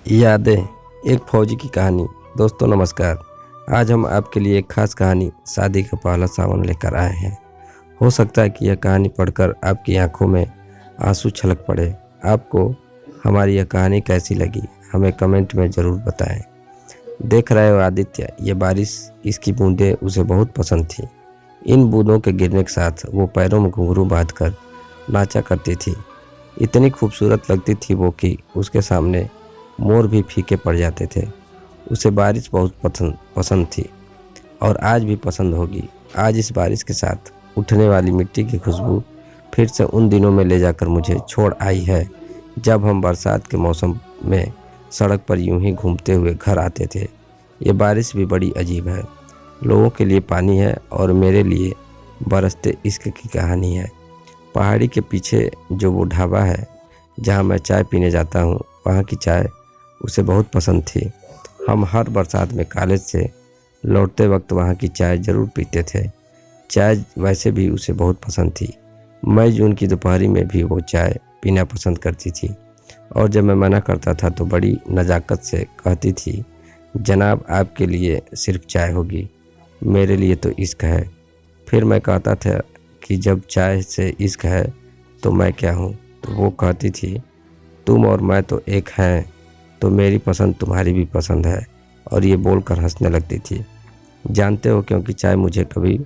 यादें, एक फौजी की कहानी। दोस्तों नमस्कार। आज हम आपके लिए एक खास कहानी शादी का पहला सावन लेकर आए हैं। हो सकता है कि यह कहानी पढ़कर आपकी आंखों में आंसू छलक पड़े। आपको हमारी यह कहानी कैसी लगी हमें कमेंट में ज़रूर बताएं। देख रहे हो आदित्य, ये बारिश, इसकी बूंदें उसे बहुत पसंद थी। इन बूंदों के गिरने के साथ वो पैरों में घुंघरू बांधकर नाचा करती थी। इतनी खूबसूरत लगती थी वो कि उसके सामने मोर भी फीके पड़ जाते थे। उसे बारिश बहुत पसंद थी और आज भी पसंद होगी। आज इस बारिश के साथ उठने वाली मिट्टी की खुशबू फिर से उन दिनों में ले जाकर मुझे छोड़ आई है, जब हम बरसात के मौसम में सड़क पर यूं ही घूमते हुए घर आते थे। ये बारिश भी बड़ी अजीब है। लोगों के लिए पानी है और मेरे लिए बरसते इश्क की कहानी है। पहाड़ी के पीछे जो वो ढाबा है जहाँ मैं चाय पीने जाता हूँ, वहाँ की चाय उसे बहुत पसंद थी। हम हर बरसात में कॉलेज से लौटते वक्त वहाँ की चाय ज़रूर पीते थे। चाय वैसे भी उसे बहुत पसंद थी। मई जून की दोपहरी में भी वो चाय पीना पसंद करती थी और जब मैं मना करता था तो बड़ी नज़ाकत से कहती थी, जनाब आपके लिए सिर्फ चाय होगी, मेरे लिए तो इश्क है। फिर मैं कहता था कि जब चाय से इश्क है तो मैं क्या हूँ? तो वो कहती थी, तुम और मैं तो एक हैं, तो मेरी पसंद तुम्हारी भी पसंद है। और ये बोलकर हंसने लगती थी। जानते हो, क्योंकि चाय मुझे कभी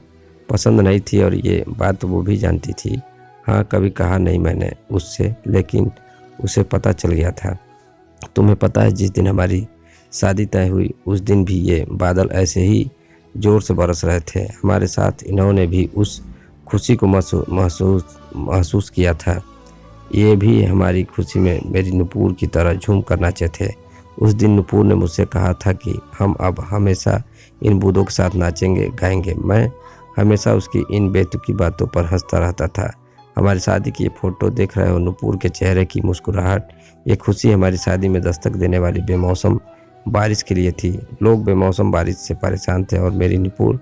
पसंद नहीं थी और ये बात वो भी जानती थी। हाँ, कभी कहा नहीं मैंने उससे, लेकिन उसे पता चल गया था। तुम्हें पता है, जिस दिन हमारी शादी तय हुई उस दिन भी ये बादल ऐसे ही ज़ोर से बरस रहे थे। हमारे साथ इन्होंने भी उस खुशी को महसूस किया था। ये भी हमारी खुशी में मेरी नुपुर की तरह झूम कर नाचे थे। उस दिन नुपुर ने मुझसे कहा था कि हम अब हमेशा इन बूंदों के साथ नाचेंगे गाएंगे। मैं हमेशा उसकी इन बेतुकी बातों पर हंसता रहता था। हमारी शादी की ये फ़ोटो देख रहे हो, नुपुर के चेहरे की मुस्कुराहट, ये खुशी हमारी शादी में दस्तक देने वाली बेमौसम बारिश के लिए थी। लोग बेमौसम बारिश से परेशान थे और मेरी नुपुर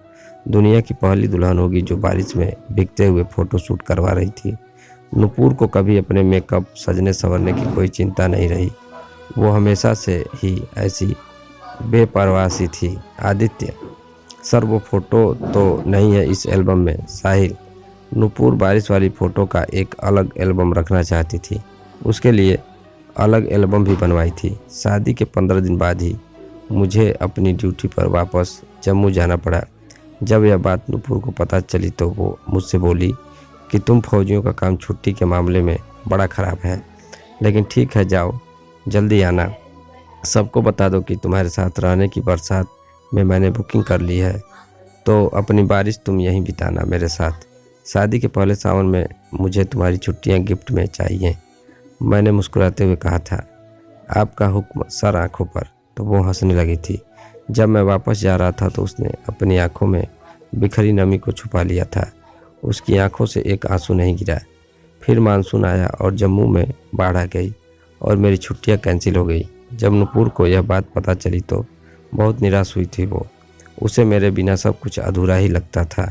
दुनिया की पहली दुल्हन होगी जो बारिश में भीगते हुए फ़ोटो शूट करवा रही थी। नुपुर को कभी अपने मेकअप, सजने संवरने की कोई चिंता नहीं रही। वो हमेशा से ही ऐसी बेपरवाह सी थी। आदित्य सर, वो फ़ोटो तो नहीं है इस एल्बम में। साहिल, नुपुर बारिश वाली फ़ोटो का एक अलग एल्बम रखना चाहती थी। उसके लिए अलग एल्बम भी बनवाई थी। शादी के 15 दिन बाद ही मुझे अपनी ड्यूटी पर वापस जम्मू जाना पड़ा। जब यह बात नुपुर को पता चली तो वो मुझसे बोली कि तुम फौजियों का काम छुट्टी के मामले में बड़ा ख़राब है, लेकिन ठीक है, जाओ जल्दी आना। सबको बता दो कि तुम्हारे साथ रहने की बरसात में मैंने बुकिंग कर ली है, तो अपनी बारिश तुम यहीं बिताना मेरे साथ। शादी के पहले सावन में मुझे तुम्हारी छुट्टियां गिफ्ट में चाहिए, मैंने मुस्कुराते हुए कहा था। आपका हुक्म सर, आंखों पर। तो वो हंसने लगी थी। जब मैं वापस जा रहा था तो उसने अपनी आंखों में बिखरी नमी को छुपा लिया था। उसकी आंखों से एक आंसू नहीं गिरा। फिर मानसून आया और जम्मू में बाढ़ आ गई और मेरी छुट्टियां कैंसिल हो गई। जब नुपुर को यह बात पता चली तो बहुत निराश हुई थी वो। उसे मेरे बिना सब कुछ अधूरा ही लगता था,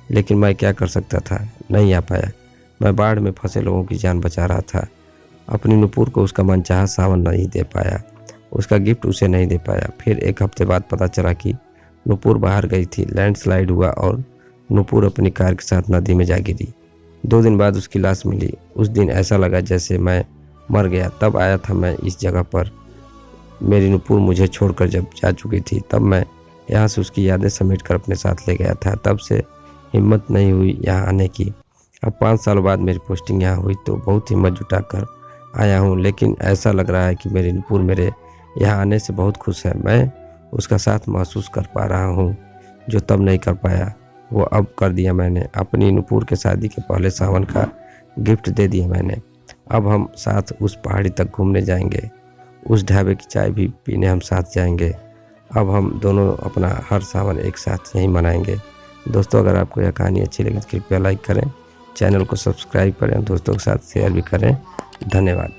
लेकिन मैं क्या कर सकता था, नहीं आ पाया। मैं बाढ़ में फंसे लोगों की जान बचा रहा था। अपनी नुपुर को उसका मनचाहा सावन नहीं दे पाया, उसका गिफ्ट उसे नहीं दे पाया। फिर एक हफ्ते बाद पता चला कि नुपुर बाहर गई थी। लैंडस्लाइड हुआ और नुपुर अपनी कार के साथ नदी में जा गिरी। 2 दिन बाद उसकी लाश मिली। उस दिन ऐसा लगा जैसे मैं मर गया। तब आया था मैं इस जगह पर। मेरी नुपुर मुझे छोड़कर जब जा चुकी थी, तब मैं यहाँ से उसकी यादें समेटकर अपने साथ ले गया था। तब से हिम्मत नहीं हुई यहाँ आने की। अब 5 साल बाद मेरी पोस्टिंग यहाँ हुई तो बहुत हिम्मत जुटाकर आया हूँ, लेकिन ऐसा लग रहा है कि मेरी नुपुर मेरे यहाँ आने से बहुत खुश है। मैं उसका साथ महसूस कर पा रहा हूँ जो तब नहीं कर पाया, वो अब कर दिया मैंने। अपनी नुपुर के शादी के पहले सावन का गिफ्ट दे दिया मैंने। अब हम साथ उस पहाड़ी तक घूमने जाएंगे, उस ढाबे की चाय भी पीने हम साथ जाएंगे। अब हम दोनों अपना हर सावन एक साथ यहीं मनाएंगे। दोस्तों, अगर आपको यह कहानी अच्छी लगी तो कृपया लाइक करें, चैनल को सब्सक्राइब करें, दोस्तों के साथ शेयर भी करें। धन्यवाद।